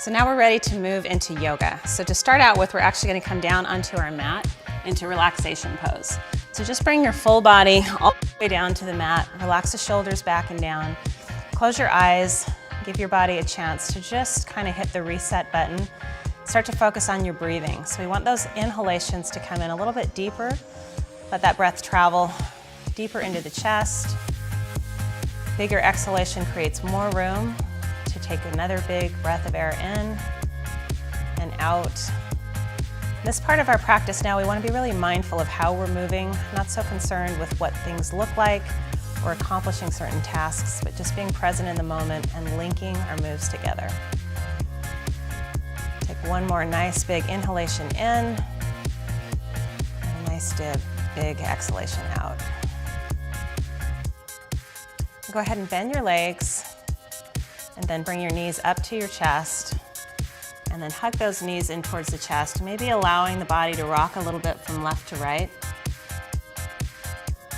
So now we're ready to move into yoga. So to start out with, we're actually going to come down onto our mat into relaxation pose. So just bring your full body all the way down to the mat. Relax the shoulders back and down. Close your eyes. Give your body a chance to just kind of hit the reset button. Start to focus on your breathing. So we want those inhalations to come in a little bit deeper. Let that breath travel deeper into the chest. Bigger exhalation creates more room to take another big breath of air in and out. This part of our practice now, we want to be really mindful of how we're moving, not so concerned with what things look like or accomplishing certain tasks, but just being present in the moment and linking our moves together. Take one more nice big inhalation in, and a nice big exhalation out. Go ahead and bend your legs, and then bring your knees up to your chest, and then hug those knees in towards the chest, maybe allowing the body to rock a little bit from left to right.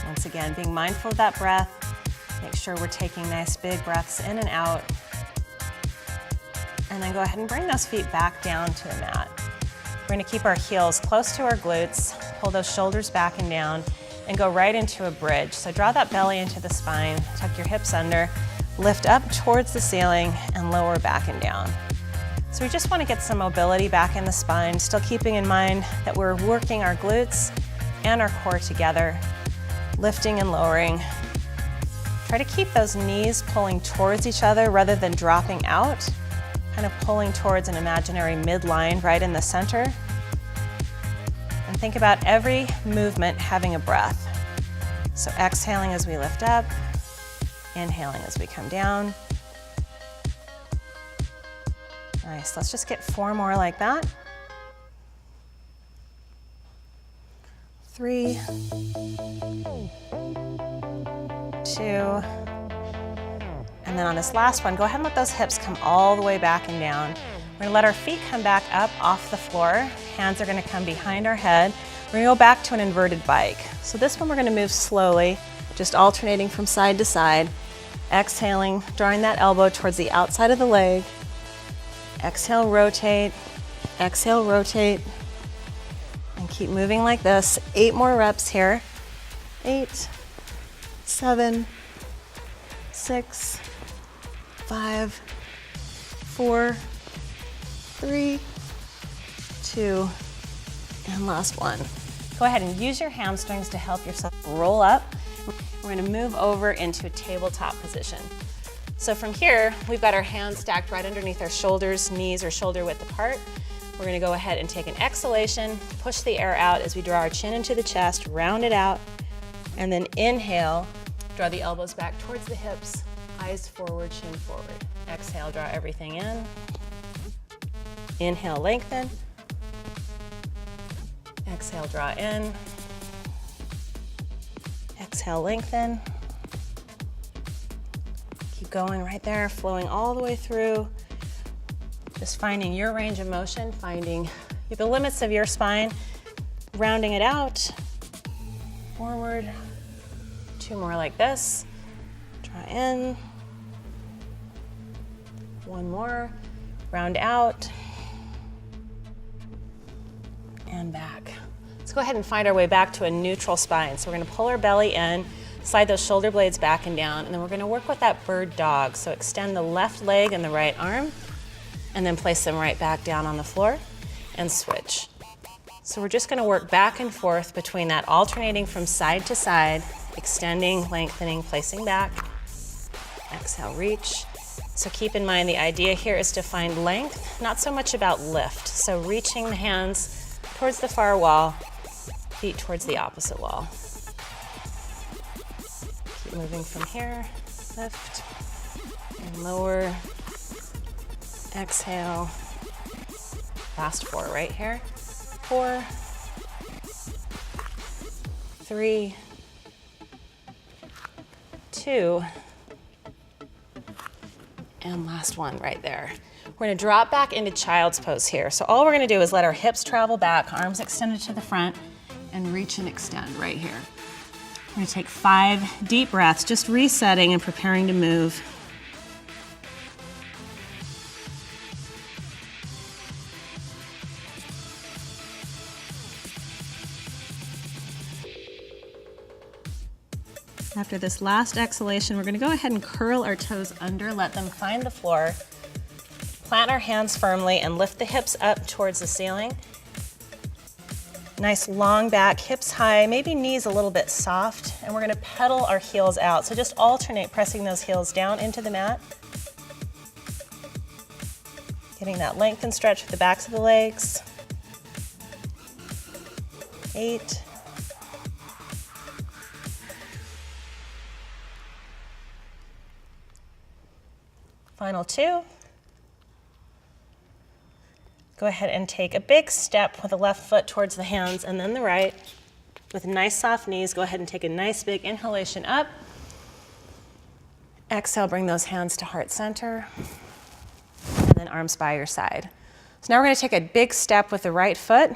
Once again, being mindful of that breath. Make sure we're taking nice big breaths in and out. And then go ahead and bring those feet back down to the mat. We're going to keep our heels close to our glutes, pull those shoulders back and down, and go right into a bridge. So draw that belly into the spine, tuck your hips under, lift up towards the ceiling, and lower back and down. So we just want to get some mobility back in the spine, still keeping in mind that we're working our glutes and our core together, lifting and lowering. Try to keep those knees pulling towards each other rather than dropping out, kind of pulling towards an imaginary midline right in the center. And think about every movement having a breath. So exhaling as we lift up, inhaling as we come down. Nice, let's just get 4 more like that. 3, 2, and then on this last one, go ahead and let those hips come all the way back and down. We're gonna let our feet come back up off the floor. Hands are gonna come behind our head. We're gonna go back to an inverted bike. So this one we're gonna move slowly, just alternating from side to side. Exhaling, drawing that elbow towards the outside of the leg. Exhale, rotate, and keep moving like this. 8 more reps here. 8, 7, 6, 5, 4, 3, 2, and last one. Go ahead and use your hamstrings to help yourself roll up. We're going to move over into a tabletop position. So from here, we've got our hands stacked right underneath our shoulders, knees are shoulder width apart. We're going to go ahead and take an exhalation, push the air out as we draw our chin into the chest, round it out, and then inhale, draw the elbows back towards the hips, eyes forward, chin forward. Exhale, draw everything in. Inhale, lengthen. Exhale, draw in. Exhale, lengthen. Keep going right there, flowing all the way through. Just finding your range of motion, finding the limits of your spine, rounding it out, forward. 2 more like this. Draw in. 1 more, round out, and back. Let's go ahead and find our way back to a neutral spine. So we're gonna pull our belly in, slide those shoulder blades back and down, and then we're gonna work with that bird dog. So extend the left leg and the right arm, and then place them right back down on the floor and switch. So we're just gonna work back and forth between that, alternating from side to side, extending, lengthening, placing back. Exhale, reach. So keep in mind the idea here is to find length, not so much about lift. So reaching the hands towards the far wall, feet towards the opposite wall. Keep moving from here, lift and lower. Exhale. Last 4 right here. 4, 3, 2, and last one right there. We're gonna drop back into child's pose here. So all we're gonna do is let our hips travel back, arms extended to the front, and reach and extend right here. We're gonna take 5 deep breaths, just resetting and preparing to move. After this last exhalation, we're gonna go ahead and curl our toes under, let them find the floor. Plant our hands firmly and lift the hips up towards the ceiling. Nice long back, hips high, maybe knees a little bit soft, and we're gonna pedal our heels out. So just alternate pressing those heels down into the mat. Getting that length and stretch with the backs of the legs. 8. Final 2. Go ahead and take a big step with the left foot towards the hands and then the right. With nice soft knees, go ahead and take a nice big inhalation up. Exhale, bring those hands to heart center. And then arms by your side. So now we're gonna take a big step with the right foot.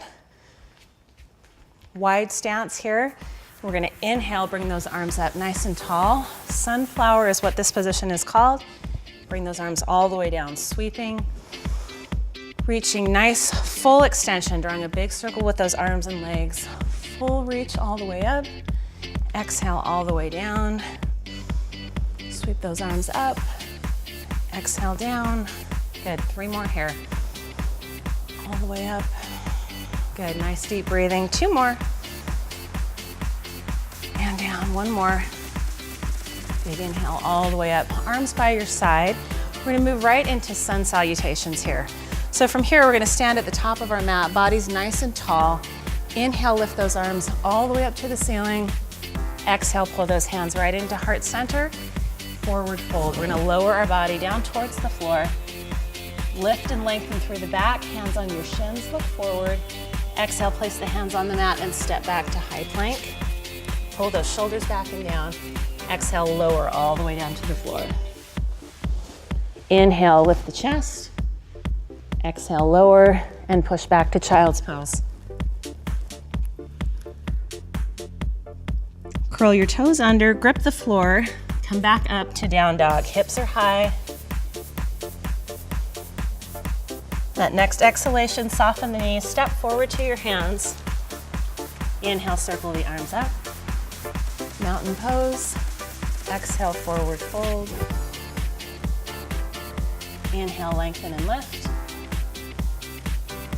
Wide stance here. We're gonna inhale, bring those arms up nice and tall. Sunflower is what this position is called. Bring those arms all the way down, sweeping. Reaching nice full extension, drawing a big circle with those arms and legs. Full reach all the way up. Exhale all the way down. Sweep those arms up. Exhale down. Good, 3 more here. All the way up. Good, nice deep breathing. 2 more. And down, 1 more. Big inhale all the way up. Arms by your side. We're gonna move right into sun salutations here. So from here, we're gonna stand at the top of our mat, bodies nice and tall. Inhale, lift those arms all the way up to the ceiling. Exhale, pull those hands right into heart center. Forward fold. We're gonna lower our body down towards the floor. Lift and lengthen through the back, hands on your shins, look forward. Exhale, place the hands on the mat and step back to high plank. Pull those shoulders back and down. Exhale, lower all the way down to the floor. Inhale, lift the chest. Exhale, lower, and push back to child's pose. Curl your toes under, grip the floor, come back up to down dog. Hips are high. That next exhalation, soften the knees, step forward to your hands. Inhale, circle the arms up. Mountain pose. Exhale, forward fold. Inhale, lengthen and lift.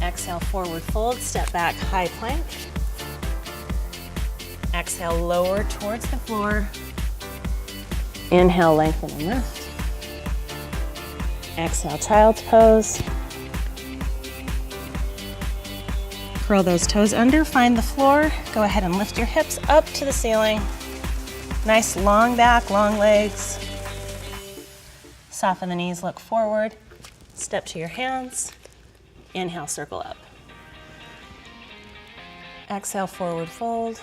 Exhale, forward fold, step back, high plank. Exhale, lower towards the floor. Inhale, lengthen and lift. Exhale, child's pose. Curl those toes under, find the floor. Go ahead and lift your hips up to the ceiling. Nice long back, long legs. Soften the knees, look forward. Step to your hands. Inhale, circle up. Exhale, forward fold.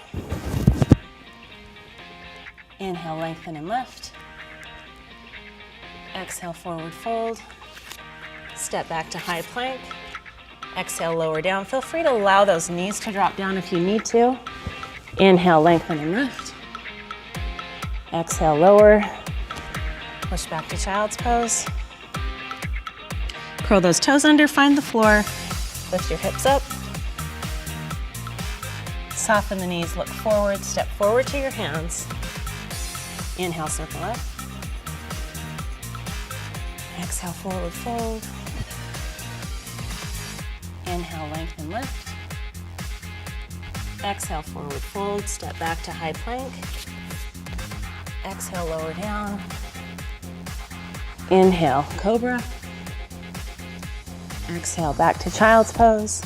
Inhale, lengthen and lift. Exhale, forward fold. Step back to high plank. Exhale, lower down. Feel free to allow those knees to drop down if you need to. Inhale, lengthen and lift. Exhale, lower. Push back to child's pose. Curl those toes under, find the floor. Lift your hips up. Soften the knees, look forward, step forward to your hands. Inhale, circle up. Exhale, forward fold. Inhale, lengthen, lift. Exhale, forward fold, step back to high plank. Exhale, lower down. Inhale, cobra. Exhale, back to child's pose.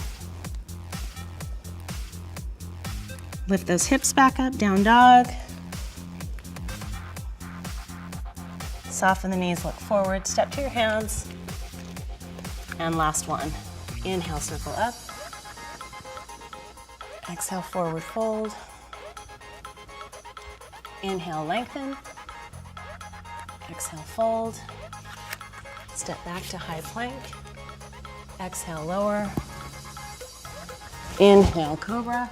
Lift those hips back up, down dog. Soften the knees, look forward, step to your hands. And last one. Inhale, circle up. Exhale, forward fold. Inhale, lengthen. Exhale, fold. Step back to high plank. Exhale, lower. Inhale, cobra.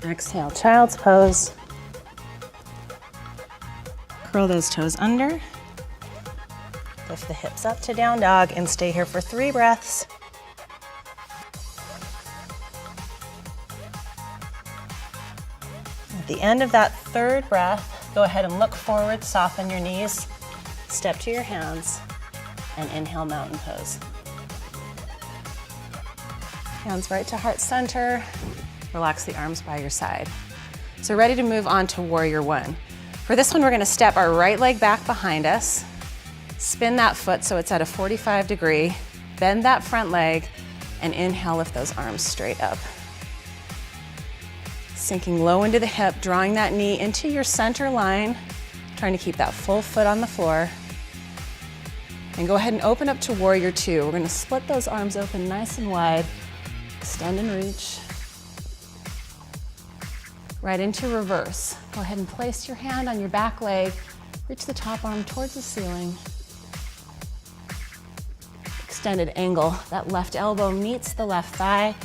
Exhale, child's pose. Curl those toes under. Lift the hips up to down dog and stay here for 3 breaths. the end of that third breath, go ahead and look forward, soften your knees, step to your hands, and inhale, mountain pose. Hands right to heart center. Relax the arms by your side. So ready to move on to warrior one. For this one, we're gonna step our right leg back behind us, spin that foot so it's at a 45 degree, bend that front leg, and inhale, lift those arms straight up. Sinking low into the hip, drawing that knee into your center line, trying to keep that full foot on the floor. And go ahead and open up to warrior two. We're gonna split those arms open nice and wide, extend and reach. Right into reverse. Go ahead and place your hand on your back leg, reach the top arm towards the ceiling. Extended angle, that left elbow meets the left thigh,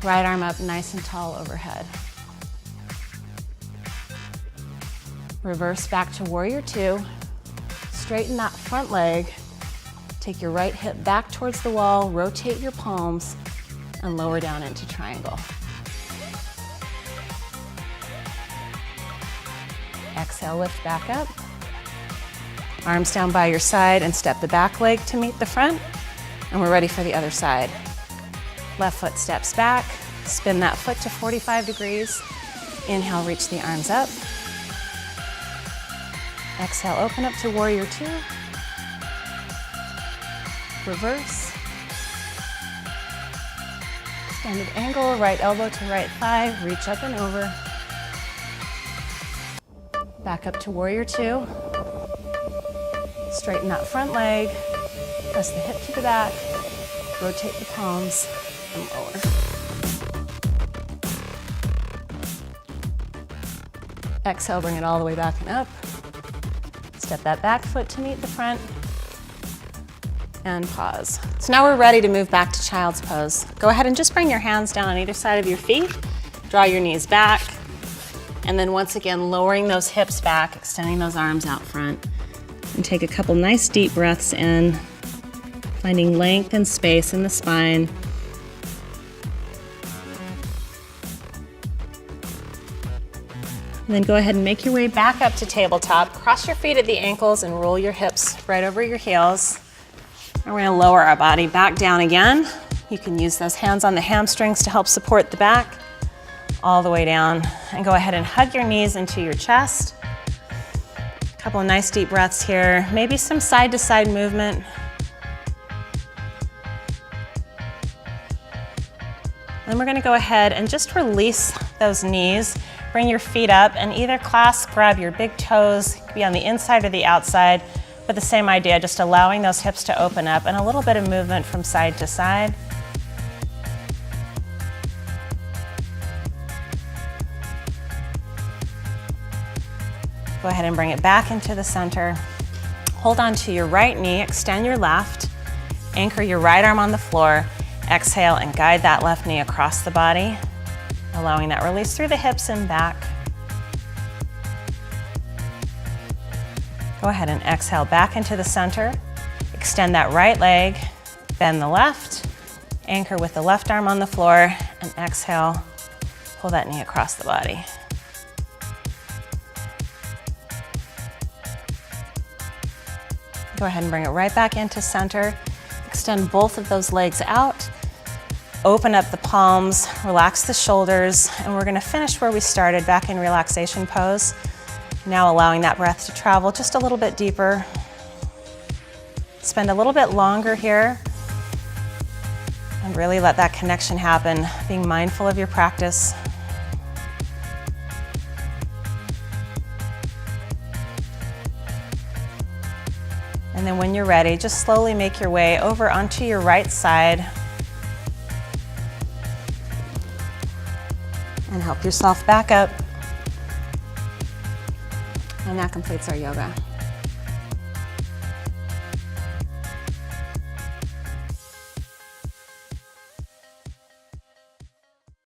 right arm up nice and tall overhead. Reverse back to warrior two. Straighten that front leg. Take your right hip back towards the wall, rotate your palms, and lower down into triangle. Exhale, lift back up. Arms down by your side and step the back leg to meet the front. And we're ready for the other side. Left foot steps back, spin that foot to 45 degrees. Inhale, reach the arms up. Exhale, open up to warrior two. Reverse. Extended angle, right elbow to right thigh, reach up and over. Back up to warrior two. Straighten that front leg, press the hip to the back, rotate the palms, and lower. Exhale, bring it all the way back and up. Step that back foot to meet the front, and pause. So now we're ready to move back to child's pose. Go ahead and just bring your hands down on either side of your feet, draw your knees back, and then once again, lowering those hips back, extending those arms out front. And take a couple nice deep breaths in, finding length and space in the spine. And then go ahead and make your way back up to tabletop. Cross your feet at the ankles and roll your hips right over your heels. And we're gonna lower our body back down again. You can use those hands on the hamstrings to help support the back, all the way down. And go ahead and hug your knees into your chest. A couple of nice deep breaths here. Maybe some side to side movement. Then we're gonna go ahead and just release those knees. Bring your feet up and either clasp, grab your big toes, it could be on the inside or the outside, but the same idea, just allowing those hips to open up and a little bit of movement from side to side. Go ahead and bring it back into the center. Hold on to your right knee, extend your left, anchor your right arm on the floor, exhale and guide that left knee across the body, allowing that release through the hips and back. Go ahead and exhale back into the center. Extend that right leg, bend the left, anchor with the left arm on the floor, and exhale, pull that knee across the body. Go ahead and bring it right back into center. Extend both of those legs out. Open up the palms, relax the shoulders, and we're gonna finish where we started, back in relaxation pose. Now allowing that breath to travel just a little bit deeper. Spend a little bit longer here, and really let that connection happen, being mindful of your practice. And then when you're ready, just slowly make your way over onto your right side and help yourself back up. And that completes our yoga.